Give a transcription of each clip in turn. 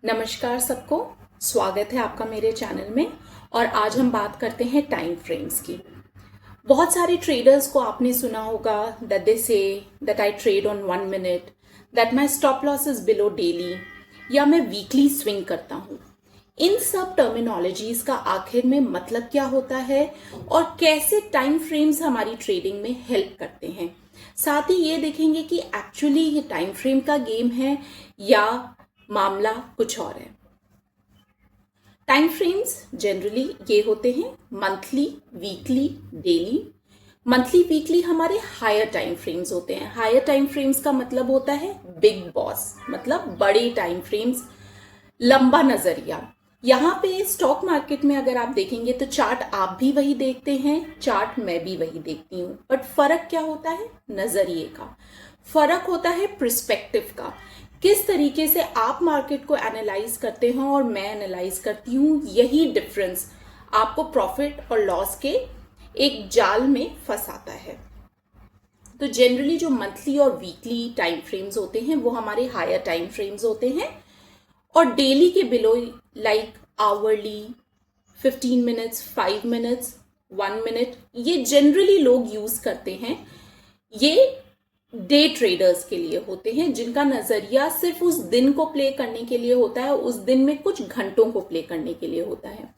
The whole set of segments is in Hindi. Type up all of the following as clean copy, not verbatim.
नमस्कार सबको। स्वागत है आपका मेरे चैनल में। और आज हम बात करते हैं टाइम फ्रेम्स की। बहुत सारे ट्रेडर्स को आपने सुना होगा that they say that I trade on 1 minute, that my stop loss is below daily, या मैं वीकली स्विंग करता हूँ। इन सब टर्मिनोलॉजीज का आखिर में मतलब क्या होता है और कैसे टाइम फ्रेम्स हमारी ट्रेडिंग में हेल्प करते हैं। साथ ही ये देखेंगे कि एक्चुअली ये टाइम फ्रेम का गेम है या मामला कुछ और है। टाइम फ्रेम्स जनरली ये होते हैं monthly, weekly, daily. Monthly weekly हमारे हायर टाइम फ्रेम्स होते हैं। हायर टाइम फ्रेम्स का मतलब होता है बिग बॉस, मतलब बड़े टाइम फ्रेम्स, लंबा नजरिया। यहाँ पे स्टॉक मार्केट में अगर आप देखेंगे तो चार्ट आप भी वही देखते हैं, चार्ट मैं भी वही देखती हूँ, बट फर्क क्या होता है? नजरिए का फर्क होता है, पर्सपेक्टिव का। किस तरीके से आप मार्केट को एनालाइज करते हो और मैं एनालाइज करती हूँ, यही डिफरेंस आपको प्रॉफिट और लॉस के एक जाल में फंसाता है। तो जनरली जो मंथली और वीकली टाइम फ्रेम्स होते हैं वो हमारे हायर टाइम फ्रेम्स होते हैं, और डेली के below like hourly, 15 minutes, 5 minutes, 1 minute, ये जनरली लोग यूज करते हैं। ये डे ट्रेडर्स के लिए होते हैं जिनका नजरिया सिर्फ उस दिन को प्ले करने के लिए होता है, उस दिन में कुछ घंटों को प्ले करने के लिए होता है।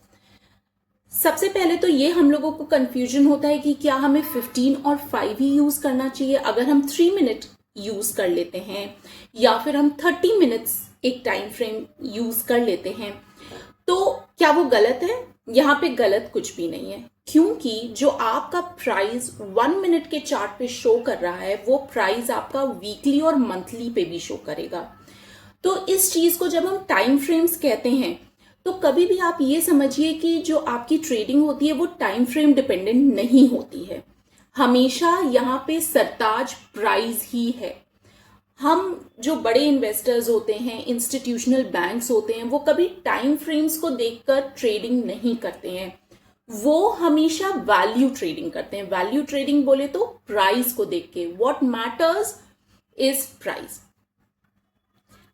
सबसे पहले तो ये हम लोगों को कंफ्यूजन होता है कि क्या हमें 15 और 5 ही यूज करना चाहिए। अगर हम 3 मिनट यूज कर लेते हैं या फिर हम 30 मिनट्स एक टाइम फ्रेम यूज कर लेते हैं तो क्या वो गलत है? यहाँ पे गलत कुछ भी नहीं है, क्योंकि जो आपका प्राइस 1 मिनट के चार्ट पे शो कर रहा है वो प्राइस आपका वीकली और मंथली पे भी शो करेगा। तो इस चीज को जब हम टाइम फ्रेम्स कहते हैं तो कभी भी आप ये समझिए कि जो आपकी ट्रेडिंग होती है वो टाइम फ्रेम डिपेंडेंट नहीं होती है। हमेशा यहाँ पे सरताज प्राइस ही है। हम जो बड़े इन्वेस्टर्स होते हैं, इंस्टीट्यूशनल बैंक्स होते हैं, वो कभी टाइम फ्रेम्स को देखकर ट्रेडिंग नहीं करते हैं, वो हमेशा वैल्यू ट्रेडिंग करते हैं। वैल्यू ट्रेडिंग बोले तो प्राइस को देख के, व्हाट मैटर्स इज प्राइस।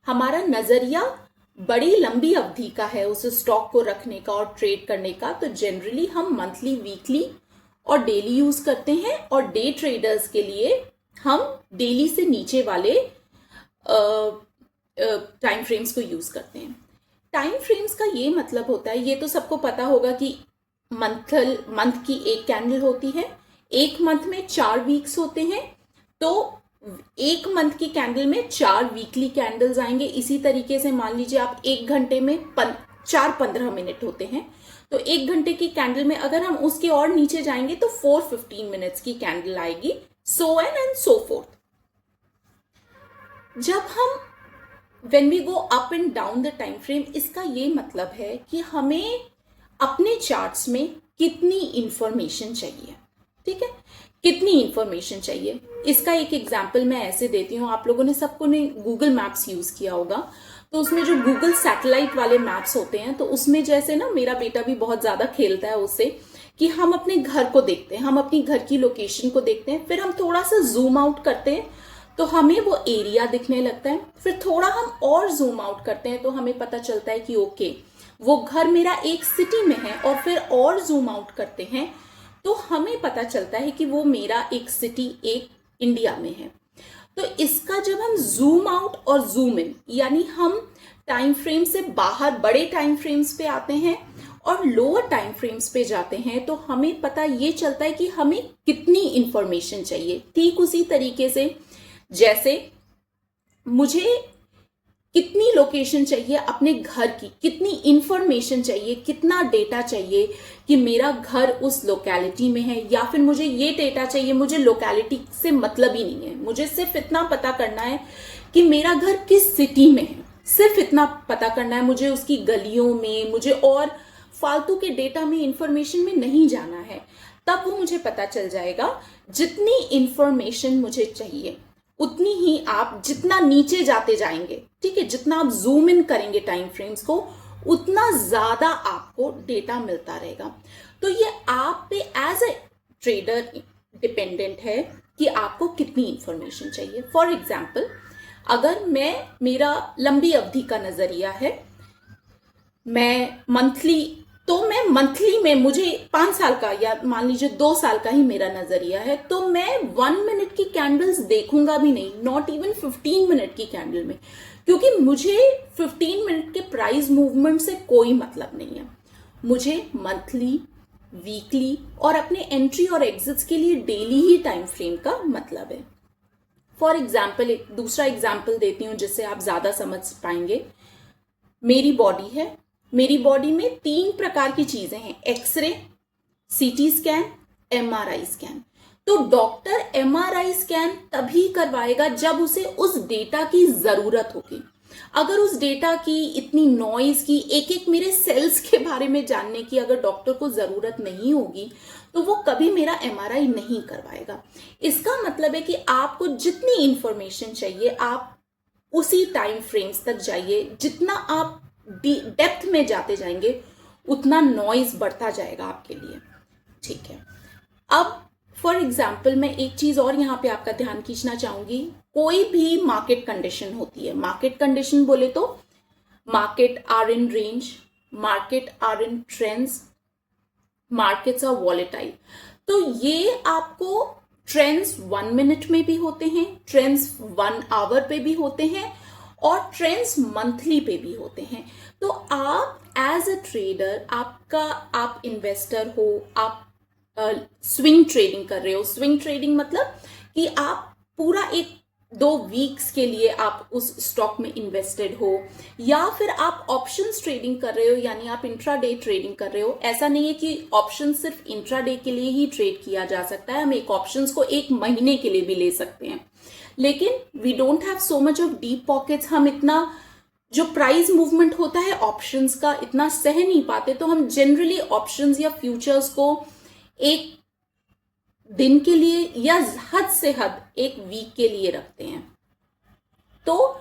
हमारा नजरिया बड़ी लंबी अवधि का है उस स्टॉक को रखने का और ट्रेड करने का, तो जनरली हम मंथली, वीकली और डेली यूज करते हैं। और डे ट्रेडर्स के लिए हम डेली से नीचे वाले टाइम फ्रेम्स को यूज करते हैं। टाइम फ्रेम्स का ये मतलब होता है, ये तो सबको पता होगा कि मंथ की एक कैंडल होती है, एक मंथ में 4 वीक्स होते हैं, तो एक मंथ की कैंडल में 4 वीकली कैंडल्स आएंगे। इसी तरीके से मान लीजिए आप एक घंटे में 4-15 मिनट होते हैं, तो एक घंटे की कैंडल में अगर हम उसके और नीचे जाएंगे तो 4-15 मिनट्स की कैंडल आएगी, so on and so forth. जब हम when we go up and down the time frame, इसका ये मतलब है कि हमें अपने चार्ट्स में कितनी इंफॉर्मेशन चाहिए। ठीक है, कितनी इंफॉर्मेशन चाहिए। इसका एक एग्जाम्पल मैं ऐसे देती हूँ। आप लोगों ने, सबको ने गूगल मैप्स यूज किया होगा, तो उसमें जो गूगल सैटेलाइट वाले मैप्स होते हैं, तो उसमें जैसे ना, मेरा बेटा भी बहुत ज्यादा खेलता है उससे, कि हम अपने घर को देखते हैं, हम अपनी घर की लोकेशन को देखते हैं, फिर हम थोड़ा सा जूम आउट करते हैं तो हमें वो एरिया दिखने लगता है, फिर थोड़ा हम और जूम आउट करते हैं तो हमें पता चलता है कि ओके वो घर मेरा एक सिटी में है, और फिर और जूम आउट करते हैं तो हमें पता चलता है कि वो मेरा एक सिटी एक इंडिया में है। तो इसका जब हम जूम आउट और जूम इन, यानी हम टाइम फ्रेम से बाहर बड़े टाइम फ्रेम्स पे आते हैं और लोअर टाइम फ्रेम्स पे जाते हैं, तो हमें पता ये चलता है कि हमें कितनी इंफॉर्मेशन चाहिए। ठीक उसी तरीके से जैसे मुझे कितनी लोकेशन चाहिए अपने घर की, कितनी इंफॉर्मेशन चाहिए, कितना डेटा चाहिए कि मेरा घर उस लोकेलिटी में है, या फिर मुझे ये डेटा चाहिए, मुझे लोकेलिटी से मतलब ही नहीं है, मुझे सिर्फ इतना पता करना है कि मेरा घर किस सिटी में है, सिर्फ इतना पता करना है मुझे, उसकी गलियों में, मुझे और फालतू के डेटा में, इंफॉर्मेशन में नहीं जाना है। तब वो मुझे पता चल जाएगा। जितनी इंफॉर्मेशन मुझे चाहिए उतनी ही आप जितना नीचे जाते जाएंगे, ठीक है, जितना आप जूम इन करेंगे टाइम फ्रेम्स को, उतना ज्यादा आपको डेटा मिलता रहेगा। तो ये आप पे एज ए ट्रेडर डिपेंडेंट है कि आपको कितनी इंफॉर्मेशन चाहिए। फॉर एग्जाम्पल, अगर मेरा लंबी अवधि का नजरिया है मैं मंथली में मुझे 5 साल का या मान लीजिए 2 साल का ही मेरा नजरिया है, तो मैं 1 मिनट की कैंडल्स देखूंगा भी नहीं, नॉट इवन 15 मिनट की कैंडल में, क्योंकि मुझे 15 मिनट के प्राइस मूवमेंट से कोई मतलब नहीं है। मुझे मंथली, वीकली और अपने एंट्री और एग्जिट्स के लिए डेली ही टाइम फ्रेम का मतलब है। फॉर एग्जाम्पल, एक दूसरा एग्जाम्पल देती हूँ जिससे आप ज्यादा समझ पाएंगे। मेरी बॉडी है, मेरी बॉडी में 3 प्रकार की चीजें हैं, X-ray, CT scan, MRI scan. तो डॉक्टर एमआरआई स्कैन तभी करवाएगा जब उसे उस डेटा की जरूरत होगी। अगर उस डेटा की, इतनी नॉइज की, एक एक मेरे सेल्स के बारे में जानने की अगर डॉक्टर को जरूरत नहीं होगी, तो वो कभी मेरा एमआरआई नहीं करवाएगा। इसका मतलब है कि आपको जितनी इंफॉर्मेशन चाहिए आप उसी टाइम फ्रेम्स तक जाइए। जितना आप डेप्थ में जाते जाएंगे उतना नॉइज बढ़ता जाएगा आपके लिए, ठीक है। अब फॉर एग्जाम्पल मैं एक चीज और यहाँ पे आपका ध्यान खींचना चाहूंगी। कोई भी मार्केट कंडीशन होती है, मार्केट कंडीशन बोले तो market are in range, market are in trends, markets are volatile. तो ये आपको ट्रेंड्स 1 मिनट में भी होते हैं, ट्रेंड्स 1 आवर पे भी होते हैं और ट्रेंड्स मंथली पे भी होते हैं। तो आप एज अ ट्रेडर, आप इन्वेस्टर हो, आप स्विंग ट्रेडिंग कर रहे हो। स्विंग ट्रेडिंग मतलब कि आप पूरा 1-2 वीक्स के लिए आप उस स्टॉक में इन्वेस्टेड हो, या फिर आप ऑप्शंस ट्रेडिंग कर रहे हो, यानी आप इंट्राडे ट्रेडिंग कर रहे हो। ऐसा नहीं है कि ऑप्शन सिर्फ इंट्राडे के लिए ही ट्रेड किया जा सकता है, हम एक ऑप्शंस को 1 महीने के लिए भी ले सकते हैं। लेकिन we don't have so much of deep pockets, हम इतना जो प्राइस मूवमेंट होता है ऑप्शंस का इतना सह नहीं पाते, तो हम जनरली ऑप्शंस या फ्यूचर्स को 1 दिन के लिए या हद से हद 1 वीक के लिए रखते हैं। तो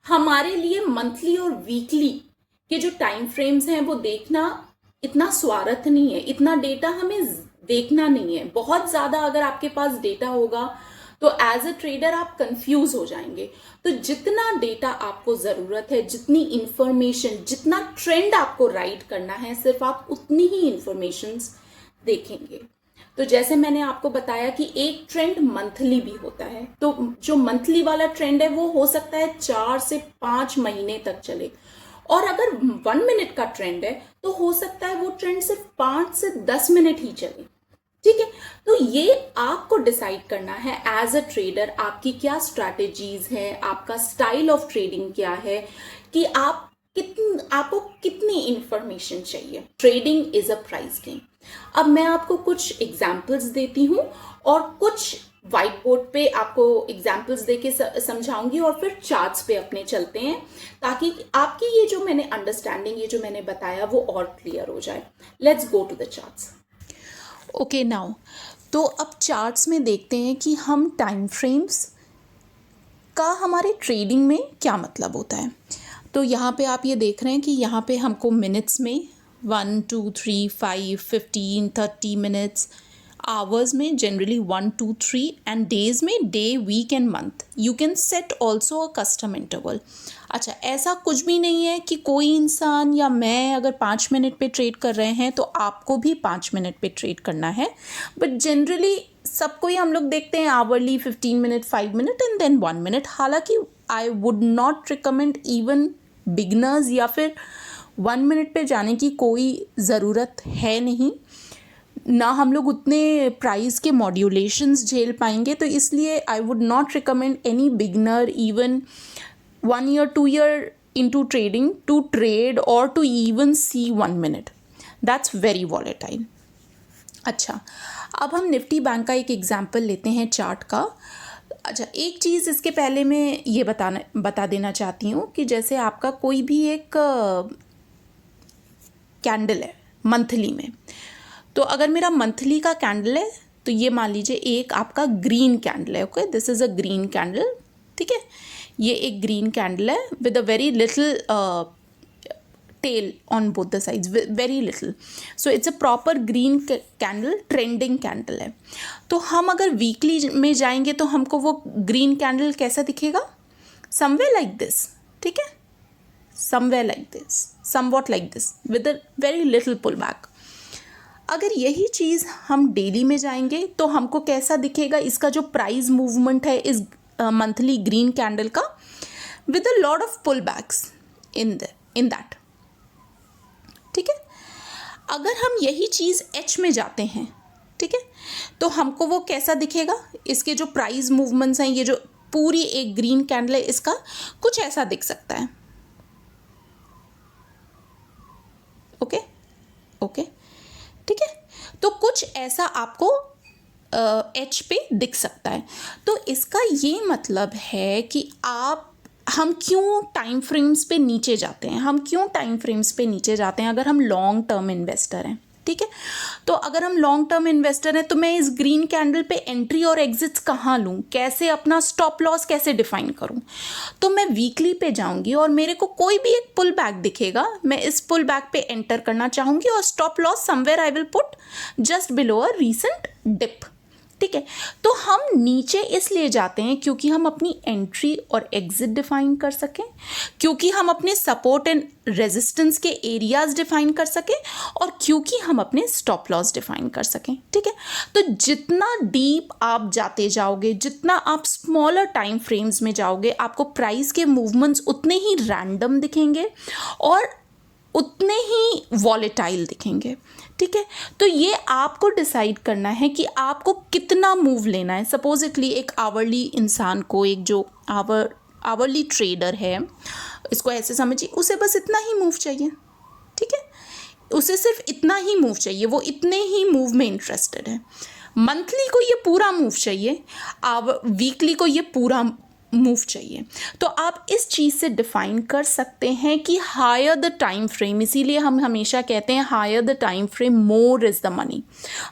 हमारे लिए मंथली और वीकली के जो टाइम फ्रेम्स हैं वो देखना इतना स्वार्थ नहीं है, इतना डेटा हमें देखना नहीं है। बहुत ज्यादा अगर आपके पास डेटा होगा तो एज अ ट्रेडर आप कंफ्यूज हो जाएंगे। तो जितना डेटा आपको जरूरत है, जितनी इंफॉर्मेशन, जितना ट्रेंड आपको राइड करना है, सिर्फ आप उतनी ही इंफॉर्मेशन देखेंगे। तो जैसे मैंने आपको बताया कि एक ट्रेंड मंथली भी होता है, तो जो मंथली वाला ट्रेंड है वो हो सकता है 4 से 5 महीने तक चले, और अगर 1 मिनट का ट्रेंड है तो हो सकता है वो ट्रेंड सिर्फ 5 से 10 मिनट ही चले, ठीक है। तो ये आपको डिसाइड करना है एज अ ट्रेडर, आपकी क्या स्ट्रैटेजीज है, आपका स्टाइल ऑफ ट्रेडिंग क्या है, कि आपको कितनी इंफॉर्मेशन चाहिए। Trading is a price game. अब मैं आपको कुछ एग्जाम्पल्स देती हूँ और कुछ व्हाइट बोर्ड पे आपको एग्जाम्पल्स देके समझाऊंगी, और फिर चार्ट्स पे अपने चलते हैं, ताकि आपकी ये जो मैंने अंडरस्टैंडिंग, ये जो मैंने बताया वो और क्लियर हो जाए। Let's go to the charts. Okay now, तो अब चार्ट्स में देखते हैं कि हम टाइम फ्रेम्स का हमारे ट्रेडिंग में क्या मतलब होता है। तो यहाँ पे आप ये देख रहे हैं कि यहाँ पे हमको मिनट्स में 1, 2, 3, 5, 15, 30 मिनट्स, आवर्स में जनरली 1, 2, 3, एंड डेज में day, week and month. You can set also a custom interval. अच्छा, ऐसा कुछ भी नहीं है कि कोई इंसान या मैं अगर 5 मिनट पे ट्रेड कर रहे हैं तो आपको भी 5 मिनट पे ट्रेड करना है, बट जनरली सबको ही हम लोग देखते हैं hourly 15 minute, 5 minute and then 1 minute. हालांकि I would not recommend even beginners, या फिर 1 मिनट पे जाने की कोई ज़रूरत है नहीं ना, हम लोग उतने प्राइस के मॉड्यूलेशंस झेल पाएंगे। तो इसलिए आई would not recommend any beginner even 1 year 2 year into trading to trade or to even see 1 minute. That's very volatile. अच्छा, अब हम निफ्टी बैंक का एक एग्जाम्पल लेते हैं चार्ट का। अच्छा, एक चीज़ इसके पहले मैं ये बता देना चाहती हूँ कि जैसे आपका कोई भी एक कैंडल है मंथली में, तो अगर मेरा मंथली का कैंडल है तो ये मान लीजिए एक आपका ग्रीन कैंडल है। Okay, this is a green candle, ठीक है। ये एक ग्रीन कैंडल है with a very little tail on both the sides, very little, so it's a proper green candle, trending candle है। तो हम अगर वीकली में जाएंगे तो हमको वो ग्रीन कैंडल कैसा दिखेगा, समवेयर लाइक दिस, ठीक है, somewhere like this, somewhat like this with a very little pull back. अगर यही चीज़ हम डेली में जाएंगे तो हमको कैसा दिखेगा, इसका जो प्राइस मूवमेंट है इस मंथली ग्रीन कैंडल का, with a lot of pull backs in that. ठीक है, अगर हम यही चीज़ एच में जाते हैं, ठीक है, तो हमको वो कैसा दिखेगा, इसके जो प्राइस मूवमेंट्स हैं, ये जो पूरी एक ग्रीन कैंडल है, इसका कुछ ऐसा दिख सकता है। ओके ओके, ठीक है, तो कुछ ऐसा आपको एच पे दिख सकता है। तो इसका ये मतलब है कि हम क्यों टाइम फ्रेम्स पे नीचे जाते हैं, हम क्यों टाइम फ्रेम्स पे नीचे जाते हैं अगर हम लॉन्ग टर्म इन्वेस्टर हैं। ठीक है, तो अगर हम लॉन्ग टर्म इन्वेस्टर हैं तो मैं इस ग्रीन कैंडल पे एंट्री और एग्जिट्स कहाँ लूँ, कैसे अपना स्टॉप लॉस कैसे डिफाइन करूँ। तो मैं वीकली पे जाऊँगी और मेरे को कोई भी एक पुल बैक दिखेगा, मैं इस पुल बैक पे एंटर करना चाहूँगी और stop loss somewhere I will put just below a recent dip. ठीक है, तो हम नीचे इसलिए जाते हैं क्योंकि हम अपनी एंट्री और एग्जिट डिफाइन कर सकें, क्योंकि हम अपने सपोर्ट एंड रेजिस्टेंस के एरियाज डिफाइन कर सकें, और क्योंकि हम अपने स्टॉप लॉस डिफाइन कर सकें। ठीक है, तो जितना डीप आप जाते जाओगे, जितना आप स्मॉलर टाइम फ्रेम्स में जाओगे, आपको प्राइस के मूवमेंट्स उतने ही रैंडम दिखेंगे और उतने ही वॉलेटाइल दिखेंगे। ठीक है, तो ये आपको डिसाइड करना है कि आपको कितना मूव लेना है। सपोजिटली एक आवरली इंसान को, एक जो आवरली ट्रेडर है, इसको ऐसे समझिए, उसे बस इतना ही मूव चाहिए। ठीक है, उसे सिर्फ इतना ही मूव चाहिए, वो इतने ही मूव में इंटरेस्टेड है। मंथली को ये पूरा मूव चाहिए, वीकली को ये पूरा मूव चाहिए। तो आप इस चीज़ से डिफाइन कर सकते हैं कि हायर द टाइम फ्रेम, इसीलिए हम हमेशा कहते हैं higher the time frame more is the money.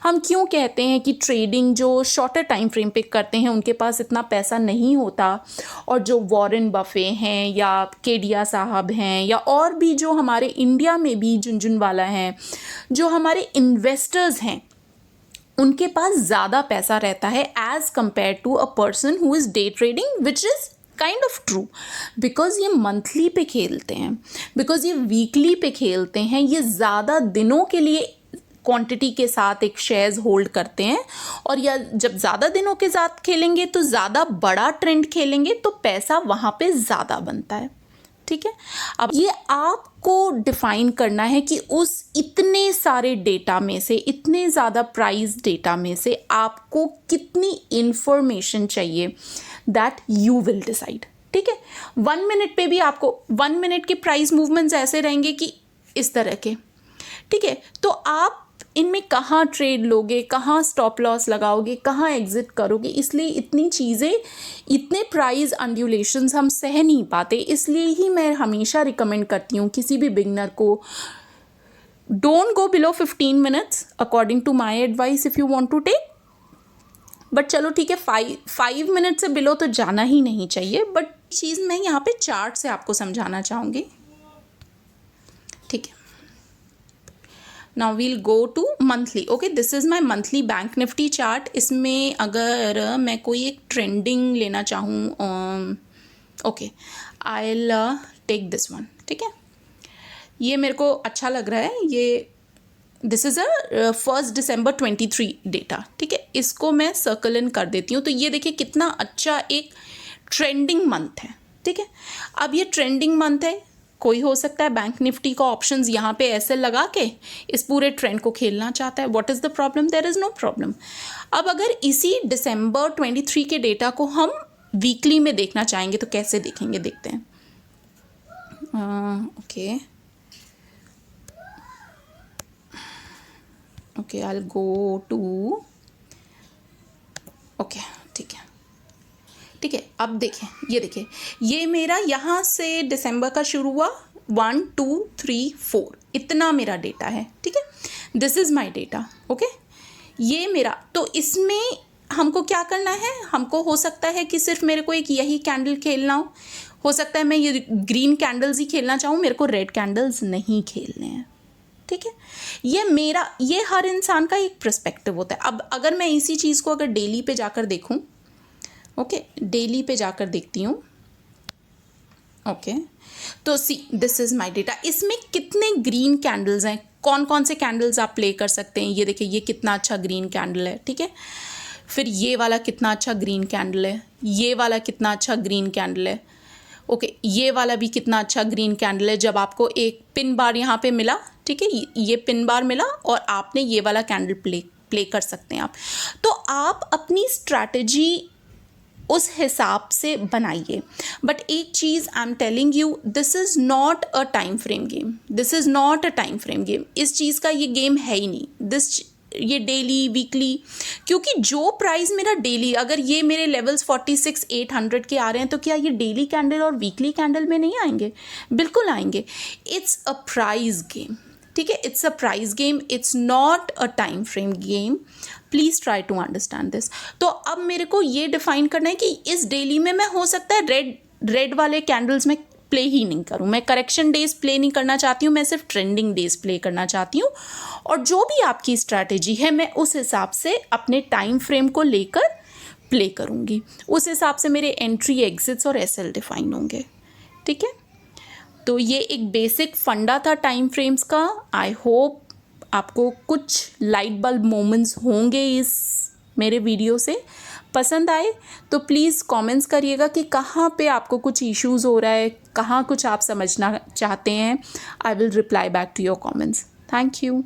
हम क्यों कहते हैं कि ट्रेडिंग जो शॉर्टर टाइम फ्रेम पे करते हैं उनके पास इतना पैसा नहीं होता, और जो वॉरेन बफे हैं या केडिया साहब हैं या और भी जो हमारे इंडिया में भी झुनझुनवाला हैं, जो हमारे इन्वेस्टर्स हैं, उनके पास ज़्यादा पैसा रहता है as compare to a person who is day trading, which is kind of true, because ये मंथली पे खेलते हैं, बिकॉज ये वीकली पे खेलते हैं, ये ज़्यादा दिनों के लिए क्वांटिटी के साथ एक शेयर्स होल्ड करते हैं, और या जब ज़्यादा दिनों के साथ खेलेंगे तो ज़्यादा बड़ा ट्रेंड खेलेंगे तो पैसा वहाँ पे ज़्यादा बनता है। ठीक है, अब ये आपको डिफाइन करना है कि उस इतने सारे डेटा में से, इतने ज़्यादा प्राइस डेटा में से आपको कितनी इंफॉर्मेशन चाहिए, दैट यू विल डिसाइड। ठीक है, 1 मिनट पे भी आपको 1 मिनट के प्राइस मूवमेंट्स ऐसे रहेंगे कि इस तरह के। ठीक है, तो आप इनमें कहाँ ट्रेड लोगे, कहाँ स्टॉप लॉस लगाओगे, कहाँ एग्जिट करोगे, इसलिए इतनी चीज़ें, इतने प्राइस अंड्यूलेशंस हम सह नहीं पाते। इसलिए ही मैं हमेशा रिकमेंड करती हूँ किसी भी बिगनर को, don't go below 15 minutes according to my advice if you want to take. But चलो ठीक है, 5 मिनट से बिलो तो जाना ही नहीं चाहिए। बट चीज़ मैं यहाँ पे चार्ट से आपको समझाना चाहूँगी। ठीक है, now we'll go to monthly. Okay, this is my monthly bank Nifty chart. इसमें अगर मैं कोई एक ट्रेंडिंग लेना चाहूँ, okay, I will take this one. ठीक है, ये मेरे को अच्छा लग रहा है। ये this is a 1 December 23 data. ठीक है, इसको मैं सर्कल इन कर देती हूँ। तो ये देखिए कितना अच्छा एक ट्रेंडिंग मंथ है। ठीक है, अब ये ट्रेंडिंग मंथ है, कोई हो सकता है बैंक निफ्टी का ऑप्शंस यहाँ पे ऐसे लगा के इस पूरे ट्रेंड को खेलना चाहता है। What is the problem? There is no problem. अब अगर इसी दिसंबर 23 के डेटा को हम वीकली में देखना चाहेंगे तो कैसे देखेंगे, देखते हैं। Okay okay, I will go to, okay, ठीक है ठीक है। अब देखें, ये देखिए, ये मेरा यहाँ से दिसंबर का शुरू हुआ, 1 2 3 4 इतना मेरा डेटा है। ठीक है, this is my data. Okay, ये मेरा, तो इसमें हमको क्या करना है, हमको हो सकता है कि सिर्फ मेरे को एक यही कैंडल खेलना हो सकता है मैं ये ग्रीन कैंडल्स ही खेलना चाहूँ, मेरे को रेड कैंडल्स नहीं खेलने हैं। ठीक है, ये हर इंसान का एक पर्सपेक्टिव होता है। अब अगर मैं इसी चीज़ को अगर डेली पे जाकर देखूँ, ओके, डेली पे जाकर देखती हूँ, ओके, तो see this is my data. इसमें कितने ग्रीन कैंडल्स हैं, कौन कौन से कैंडल्स आप प्ले कर सकते हैं, ये देखिए ये कितना अच्छा ग्रीन कैंडल है, ठीक है। फिर ये वाला कितना अच्छा ग्रीन कैंडल है, ये वाला कितना अच्छा ग्रीन कैंडल है, ओके, ये वाला भी कितना अच्छा ग्रीन कैंडल है। जब आपको एक पिन बार यहाँ पे मिला, ठीक है, ये पिन बार मिला और आपने ये वाला कैंडल प्ले कर सकते हैं आप। तो आप अपनी स्ट्रैटेजी उस हिसाब से बनाइए। बट एक चीज़ I am telling you, this is not a time frame game, this is not a time frame game. इस चीज़ का ये गेम है ही नहीं, ये डेली वीकली, क्योंकि जो प्राइस मेरा डेली, अगर ये मेरे लेवल्स 46,800 के आ रहे हैं तो क्या ये डेली कैंडल और वीकली कैंडल में नहीं आएंगे? बिल्कुल आएंगे। इट्स अ प्राइस गेम, ठीक है, it's a price game, it's not a time frame game. Please try to understand this. तो अब मेरे को ये डिफाइन करना है कि इस डेली में मैं हो सकता है रेड वाले कैंडल्स में प्ले ही नहीं करूँ, मैं करेक्शन डेज प्ले नहीं करना चाहती हूँ, मैं सिर्फ ट्रेंडिंग डेज प्ले करना चाहती हूँ। और जो भी आपकी स्ट्रैटेजी है मैं उस हिसाब से अपने टाइम फ्रेम को लेकर प्ले करूँगी, उस हिसाब से मेरे एंट्री एग्जिट्स और एसएल डिफाइन होंगे, ठीक है। तो ये एक बेसिक फंडा था टाइम फ्रेम्स का। आई होप आपको कुछ लाइट बल्ब मोमेंट्स होंगे इस मेरे वीडियो से। पसंद आए तो प्लीज़ कमेंट्स करिएगा कि कहाँ पे आपको कुछ इश्यूज़ हो रहा है, कहाँ कुछ आप समझना चाहते हैं। I will reply back to your comments. Thank you.